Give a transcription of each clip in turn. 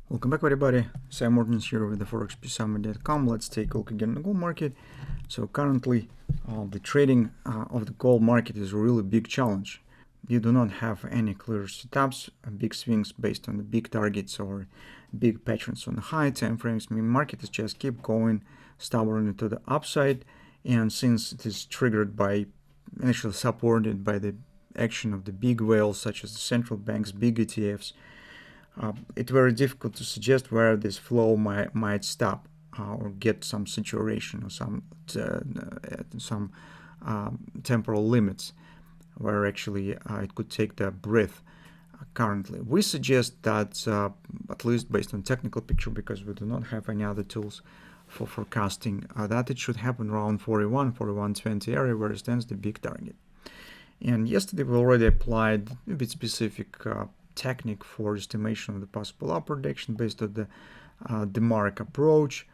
Welcome back, everybody. Sive Morten here with the ForexPeaceArmy.com. Let's take a look again at the gold market. So currently, the trading of the gold market is a really big challenge. You do not have any clear setups, big swings based on the big targets or big patterns on the high time frames. I mean, market is just keep going stubbornly to the upside, and since it is triggered by, initially supported by the action of the big whales such as the central banks, big ETFs, it's very difficult to suggest where this flow might stop or get some saturation or some temporal limits where actually it could take the breath. Currently, we suggest that at least based on technical picture, because we do not have any other tools for forecasting, that it should happen around 41-20 area where stands the big target. And yesterday we already applied a bit specific technique for estimation of the possible upward direction based on the DeMark approach.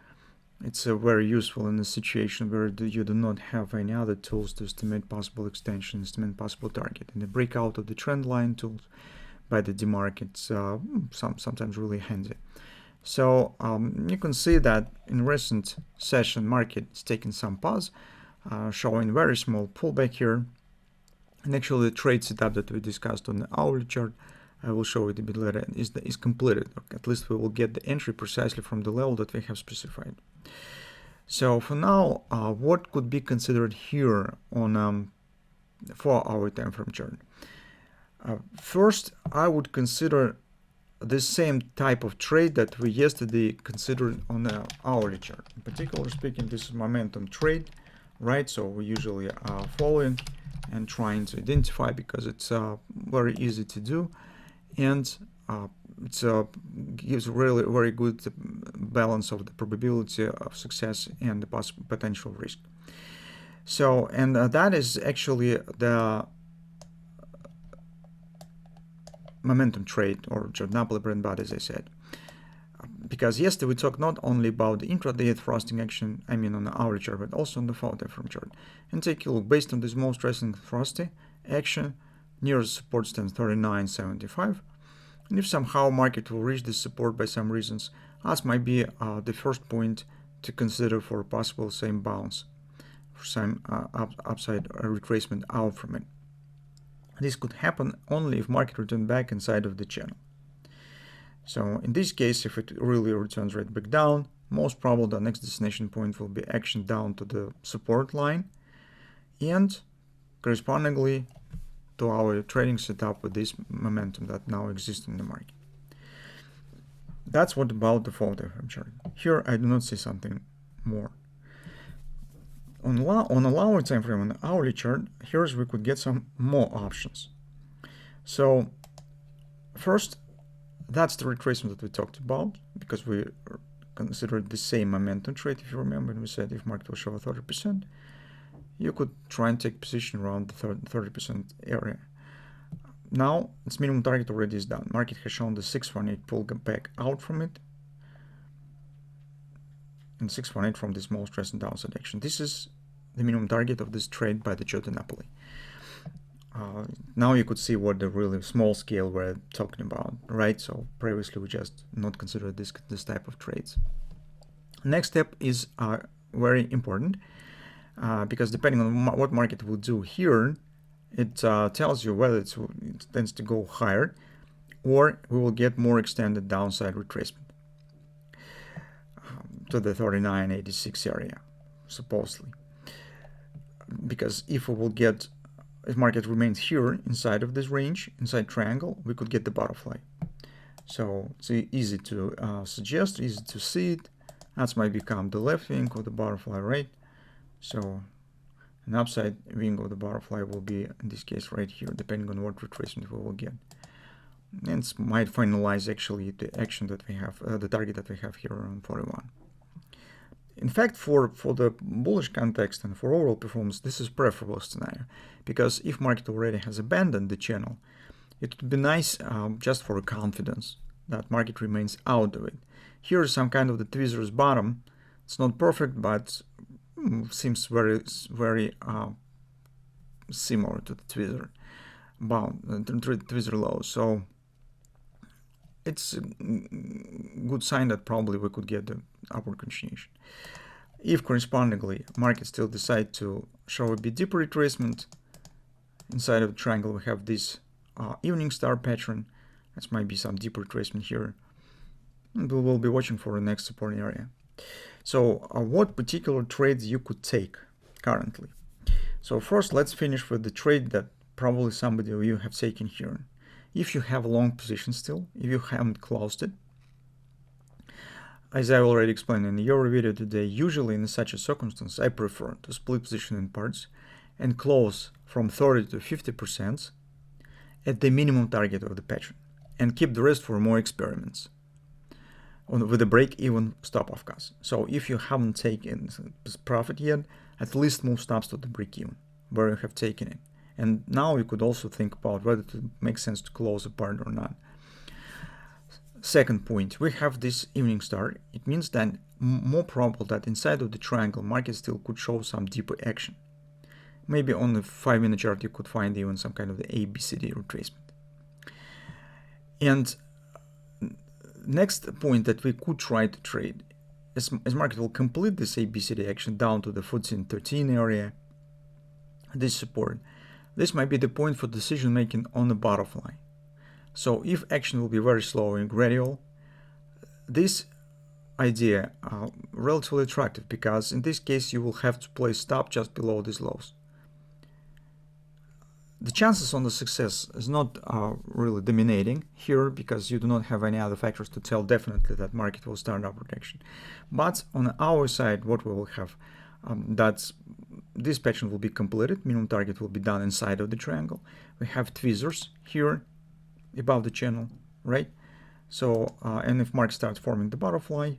It's very useful in a situation where you do not have any other tools to estimate possible extension, estimate possible target. And the breakout of the trend line tools by the DeMark, it's sometimes really handy. So you can see that in recent session market is taking some pause, showing very small pullback here. And actually the trade setup that we discussed on the hourly chart, I will show it a bit later, is completed. At least we will get the entry precisely from the level that we have specified. So for now, what could be considered here on 4-hour time frame chart? First, I would consider the same type of trade that we yesterday considered on the hourly chart. In particular speaking, this is momentum trade, right? So we usually are following and trying to identify because it's very easy to do, and it gives really very good balance of the probability of success and the possible potential risk. So, and that is actually the momentum trade, or Napoli bread and butter, as I said. Because yesterday we talked not only about the intraday thrusting action, I mean on the hourly chart, but also on the 4-hour time frame chart. And take a look, based on this most recent thrusty action, nearest support stands 39.75. And if somehow market will reach this support by some reasons, that might be the first point to consider for a possible same bounce, for some upside retracement out from it. This could happen only if market returns back inside of the channel. So in this case, if it really returns right back down, most probably the next destination point will be action down to the support line, and correspondingly to our trading setup with this momentum that now exists in the market. That's what about the 4-hour time frame chart. Here I do not see something more. On a lower time frame, on the hourly chart, here's we could get some more options. So first, that's the retracement that we talked about, because we considered the same momentum trade. If you remember, and we said if market will show a 30%, you could try and take position around the 30% area. Now its minimum target already is done. Market has shown the 618 pull back out from it, and 618 from this most recent downside action. This is the minimum target of this trade by the Napoli. Now you could see what the really small scale we're talking about, right? So previously we just not considered this type of trades. Next step is very important, because depending on what market will do here, it tells you whether it tends to go higher or we will get more extended downside retracement to the 39.86 area, supposedly. Because if we will get, if market remains here inside of this range, inside triangle, we could get the butterfly. So it's easy to suggest, easy to see it. That might become the left wing of the butterfly, right? So an upside wing of the butterfly will be, in this case, right here, depending on what retracement we will get. And it might finalize actually the action that we have, the target that we have here around 41. In fact, for the bullish context and for overall performance, this is preferable scenario, because if market already has abandoned the channel, it would be nice just for confidence that market remains out of it. Here is some kind of the tweezer's bottom. It's not perfect, but seems very similar to the tweezer bound, tweezer low. So it's good sign that probably we could get the upward continuation. If correspondingly market still decide to show a bit deeper retracement, inside of the triangle we have this evening star pattern. This might be some deeper retracement here, and we will be watching for the next support area. So what particular trades you could take currently? So first, let's finish with the trade that probably somebody of you have taken here. If you have a long position still, if you haven't closed it, as I already explained in your video today, usually in such a circumstance, I prefer to split position in parts and close from 30 to 50% at the minimum target of the pattern, and keep the rest for more experiments with a break-even stop-off cost. So if you haven't taken profit yet, at least move stops to the break-even where you have taken it. And now you could also think about whether it makes sense to close a part or not. Second point, we have this evening star. It means that more probable that inside of the triangle market still could show some deeper action. Maybe on the 5-minute chart you could find even some kind of the ABCD retracement. And next point that we could try to trade, as market will complete this ABCD action down to the 1413 area, this support, this might be the point for decision making on the butterfly. So if action will be very slow and gradual, this idea relatively attractive, because in this case you will have to place stop just below these lows. The chances on the success is not really dominating here, because you do not have any other factors to tell definitely that market will start upward action. But on our side, what we will have, that's this pattern will be completed, minimum target will be done inside of the triangle. We have tweezers here above the channel, right? So and if market starts forming the butterfly,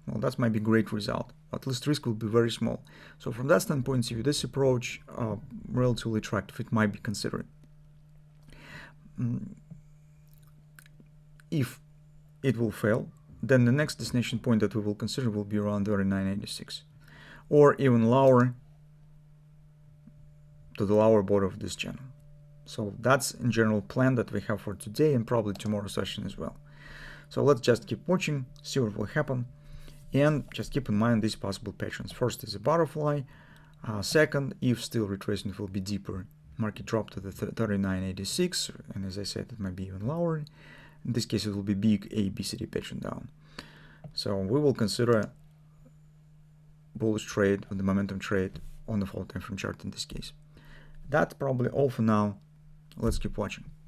well, that might be a great result. At least risk will be very small. So from that standpoint of view, this approach relatively attractive. It might be considered. If it will fail, then the next destination point that we will consider will be around 39.86, or even lower to the lower border of this channel. So that's in general plan that we have for today and probably tomorrow's session as well. So let's just keep watching, see what will happen, and just keep in mind these possible patterns. First is a butterfly. Second, if still retracement will be deeper, market drop to the 39.86, and as I said, it might be even lower. In this case, it will be big ABCD pattern down. So we will consider bullish trade with the momentum trade on the 4 time frame chart in this case. That's probably all for now. Let's keep watching.